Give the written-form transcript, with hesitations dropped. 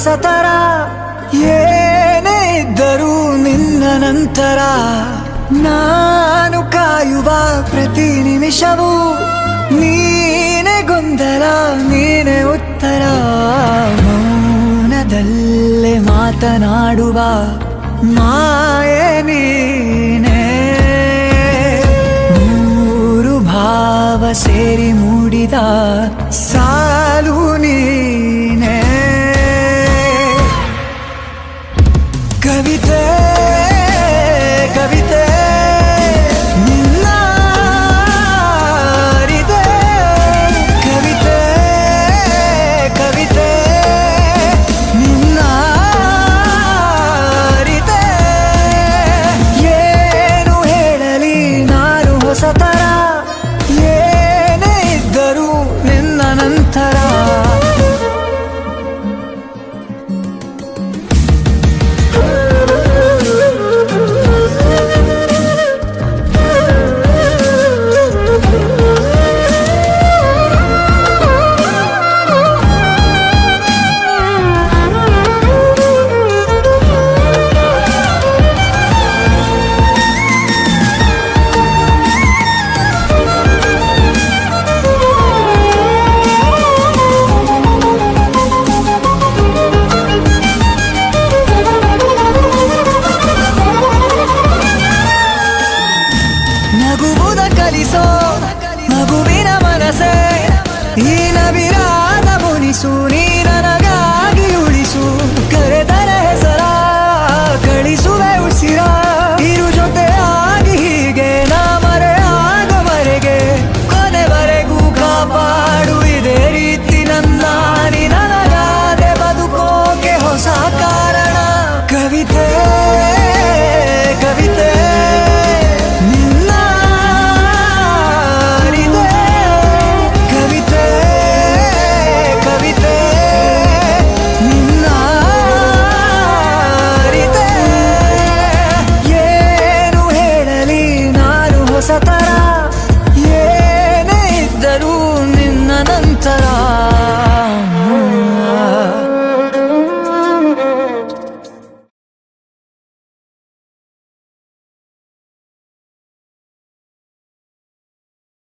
ಹೊಸತರ ಏನೇ ಇದ್ದರೂ ನಿನ್ನ ನಂತರ ನಾನು ಕಾಯುವ ಪ್ರತಿ ನಿಮಿಷವೂ ನೀನೆ ಗೊಂದಲ ನೀನೆ ಉತ್ತರ ಮೌನದಲ್ಲೇ ಮಾತನಾಡುವ ಮಾಯೆ ನೀನೆ ಮೂರು ಭಾವ ಸೇರಿ ಮೂಡಿದ ಸಾಲು ನೀನೆ ಕವಿತೆ ಕವಿತೆ ನಿನ್ನ ಅರಿತೆ ಕವಿತೆ ಕವಿತೆ ನಿನ್ನ ಅರಿತೆ ಏನು ಹೇಳಲಿ ನಾನು ಹೊಸತರ ಏನೇ ಇದ್ದರೂ ನಿನ್ನ ನಂತರ ನಗುವುದ ಕಲಿಸೋ ಮಗುವಿನ ಮನಸೆ ಈ ನವಿರಾದ ಮುನಿಸು